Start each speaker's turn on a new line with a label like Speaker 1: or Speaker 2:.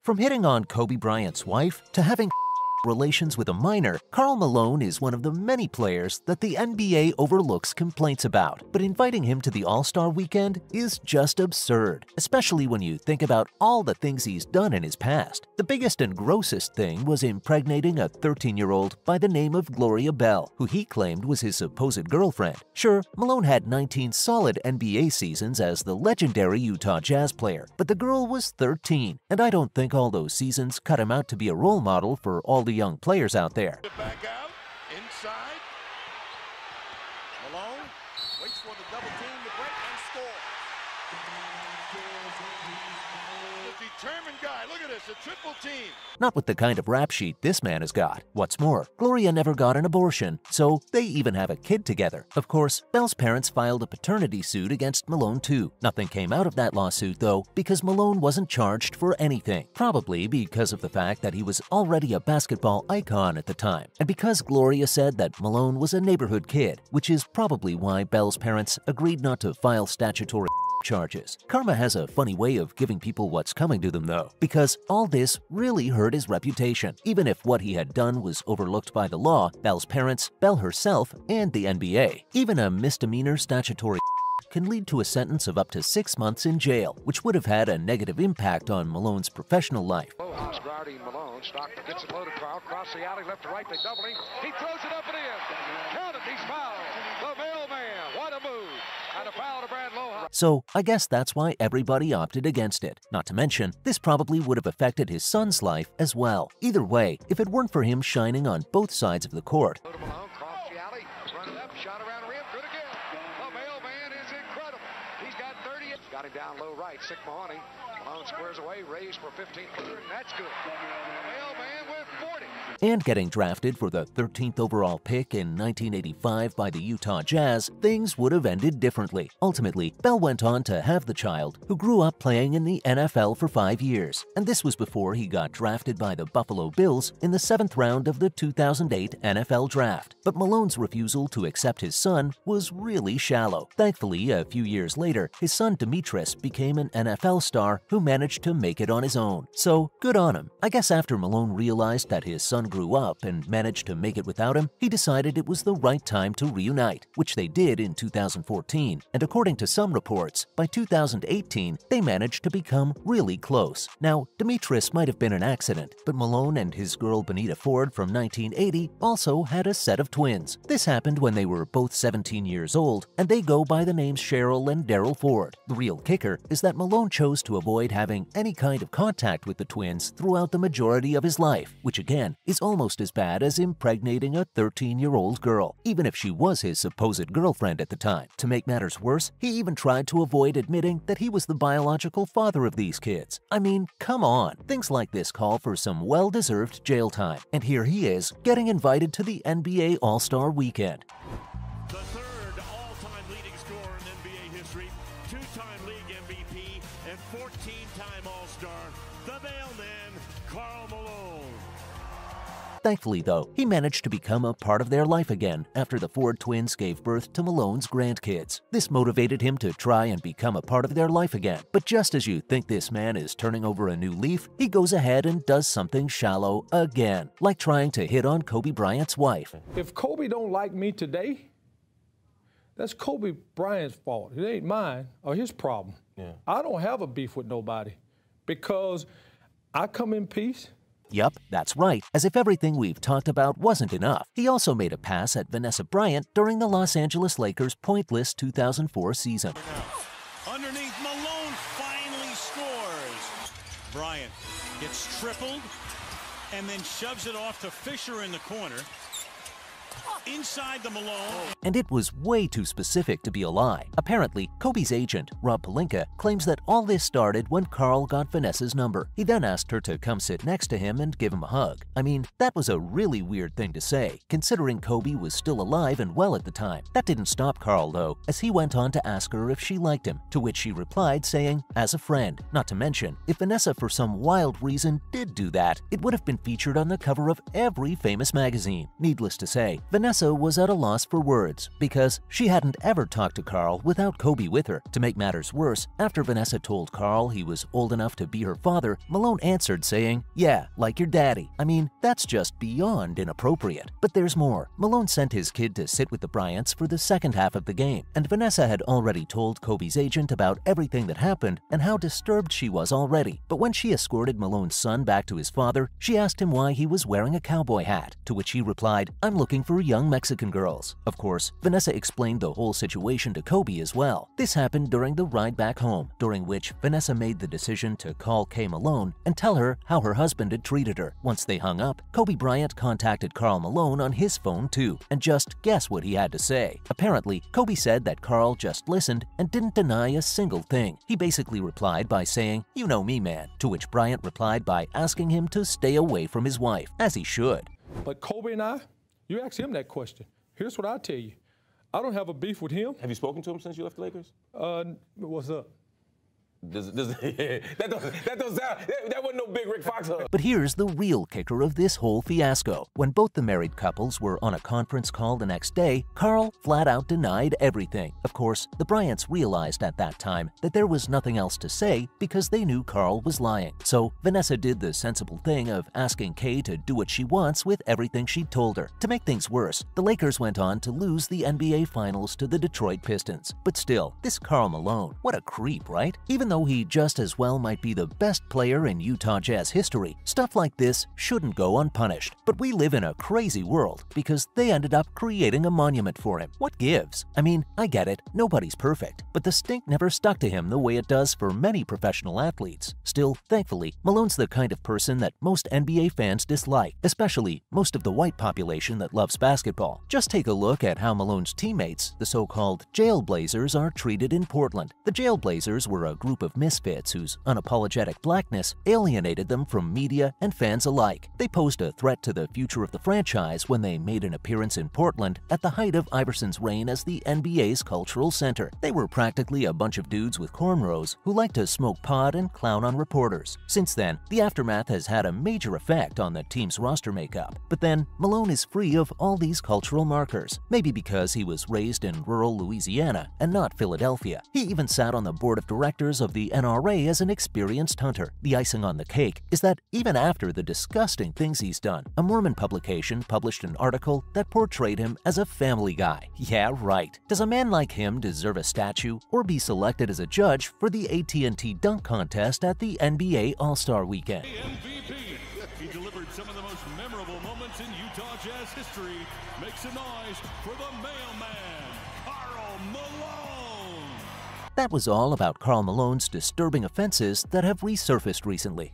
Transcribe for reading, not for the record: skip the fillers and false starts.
Speaker 1: From hitting on Kobe Bryant's wife to having relations with a minor, Karl Malone is one of the many players that the NBA overlooks complaints about. But inviting him to the All-Star weekend is just absurd, especially when you think about all the things he's done in his past. The biggest and grossest thing was impregnating a 13-year-old by the name of Gloria Bell, who he claimed was his supposed girlfriend. Sure, Malone had 19 solid NBA seasons as the legendary Utah Jazz player, but the girl was 13, and I don't think all those seasons cut him out to be a role model for all the young players out there.
Speaker 2: Back out, inside. Malone waits for the double team to break and score. A determined guy. Look at this, a triple team.
Speaker 1: Not with the kind of rap sheet this man has got. What's more, Gloria never got an abortion, so they even have a kid together. Of course, Bell's parents filed a paternity suit against Malone too. Nothing came out of that lawsuit though, because Malone wasn't charged for anything. Probably because of the fact that he was already a basketball icon at the time, and because Gloria said that Malone was a neighborhood kid, which is probably why Bell's parents agreed not to file statutory charges. Karma has a funny way of giving people what's coming to them though, because all this really hurt his reputation. Even if what he had done was overlooked by the law, Bell's parents, Bell herself, and the NBA. Even a misdemeanor statutory can lead to a sentence of up to 6 months in jail, which would have had a negative impact on Malone's professional life.
Speaker 3: Malone, Stockton gets it loaded, cross the alley, left to right, they double him. He throws it up and in. Count it, he's fouled. The mailman, what a move. And a foul to Brad Lowe.
Speaker 1: So I guess that's why everybody opted against it. Not to mention, this probably would have affected his son's life as well. Either way, if it weren't for him shining on both sides of the court,
Speaker 3: Malone, cross the alley, run it up, shot around the rim, good again. The mailman is incredible. He's got 30. Got him down low right, Sick Mahoney. Malone squares away, raised for 15-footer, and that's good. The mailman with 40.
Speaker 1: And getting drafted for the 13th overall pick in 1985 by the Utah Jazz, things would have ended differently. Ultimately, Bell went on to have the child, who grew up playing in the NFL for 5 years. And this was before he got drafted by the Buffalo Bills in the 7th round of the 2008 NFL Draft. But Malone's refusal to accept his son was really shallow. Thankfully, a few years later, his son Demetrius became an NFL star who managed to make it on his own. So, good on him. I guess after Malone realized that his son grew up and managed to make it without him, he decided it was the right time to reunite, which they did in 2014. And according to some reports, by 2018, they managed to become really close. Now, Demetrius might have been an accident, but Malone and his girl Benita Ford from 1980 also had a set of twins. This happened when they were both 17 years old, and they go by the names Cheryl and Daryl Ford. The real kicker is that Malone chose to avoid having any kind of contact with the twins throughout the majority of his life, which again is almost as bad as impregnating a 13-year-old girl, even if she was his supposed girlfriend at the time. To make matters worse, he even tried to avoid admitting that he was the biological father of these kids. I mean, come on. Things like this call for some well-deserved jail time. And here he is, getting invited to the NBA All-Star Weekend.
Speaker 4: The third all-time leading scorer in NBA history, two-time league MVP, and 14-time All-Star, the mailman, Karl Malone.
Speaker 1: Thankfully, though, he managed to become a part of their life again after the Ford twins gave birth to Malone's grandkids. This motivated him to try and become a part of their life again. But just as you think this man is turning over a new leaf, he goes ahead and does something shallow again, like trying to hit on Kobe Bryant's wife.
Speaker 5: If Kobe don't like me today, that's Kobe Bryant's fault. It ain't mine or his problem. Yeah. I don't have a beef with nobody because I come in peace.
Speaker 1: Yup, that's right. As if everything we've talked about wasn't enough, he also made a pass at Vanessa Bryant during the Los Angeles Lakers' pointless 2004 season.
Speaker 4: Underneath, Malone finally scores. Bryant gets tripled and then shoves it off to Fisher in the corner. Inside the Malone.
Speaker 1: And it was way too specific to be a lie. Apparently, Kobe's agent, Rob Pelinka, claims that all this started when Karl got Vanessa's number. He then asked her to come sit next to him and give him a hug. I mean, that was a really weird thing to say, considering Kobe was still alive and well at the time. That didn't stop Karl, though, as he went on to ask her if she liked him, to which she replied saying, as a friend. Not to mention, if Vanessa for some wild reason did do that, it would have been featured on the cover of every famous magazine. Needless to say, Vanessa was at a loss for words. words because she hadn't ever talked to Karl without Kobe with her. To make matters worse, after Vanessa told Karl he was old enough to be her father, Malone answered saying, "Yeah, like your daddy." I mean, that's just beyond inappropriate. But there's more. Malone sent his kid to sit with the Bryants for the second half of the game, and Vanessa had already told Kobe's agent about everything that happened and how disturbed she was already. But when she escorted Malone's son back to his father, she asked him why he was wearing a cowboy hat, to which he replied, "I'm looking for young Mexican girls." Of course, Vanessa explained the whole situation to Kobe as well. This happened during the ride back home, during which Vanessa made the decision to call Kay Malone and tell her how her husband had treated her. Once they hung up, Kobe Bryant contacted Karl Malone on his phone too, and just guess what he had to say. Apparently, Kobe said that Karl just listened and didn't deny a single thing. He basically replied by saying, "You know me, man," to which Bryant replied by asking him to stay away from his wife, as he should.
Speaker 5: But Kobe and I, you ask him that question. Here's what I tell you. I don't have a beef with him.
Speaker 6: Have you spoken to him since you left the Lakers?
Speaker 5: What's up?
Speaker 6: That wasn't no big Rick Fox hug.
Speaker 1: But here's the real kicker of this whole fiasco. When both the married couples were on a conference call the next day, Karl flat out denied everything. Of course, the Bryants realized at that time that there was nothing else to say because they knew Karl was lying. So Vanessa did the sensible thing of asking Kay to do what she wants with everything she'd told her. To make things worse, the Lakers went on to lose the NBA Finals to the Detroit Pistons. But still, this Karl Malone, what a creep, right? Even though he just as well might be the best player in Utah Jazz history, stuff like this shouldn't go unpunished. But we live in a crazy world because they ended up creating a monument for him. What gives? I mean, I get it, nobody's perfect, but the stink never stuck to him the way it does for many professional athletes. Still, thankfully, Malone's the kind of person that most NBA fans dislike, especially most of the white population that loves basketball. Just take a look at how Malone's teammates, the so-called Jailblazers, are treated in Portland. The Jailblazers were a group of misfits whose unapologetic blackness alienated them from media and fans alike. They posed a threat to the future of the franchise when they made an appearance in Portland at the height of Iverson's reign as the NBA's cultural center. They were practically a bunch of dudes with cornrows who liked to smoke pot and clown on reporters. Since then, the aftermath has had a major effect on the team's roster makeup. But then, Malone is free of all these cultural markers, maybe because he was raised in rural Louisiana and not Philadelphia. He even sat on the board of directors of the NRA as an experienced hunter. The icing on the cake is that even after the disgusting things he's done, a Mormon publication published an article that portrayed him as a family guy. Yeah, right. Does a man like him deserve a statue or be selected as a judge for the AT&T dunk contest at the NBA All-Star Weekend?
Speaker 4: MVP. He delivered some of the most memorable moments in Utah Jazz history. Make some noise for the mailman, Karl Malone.
Speaker 1: That was all about Karl Malone's disturbing offenses that have resurfaced recently.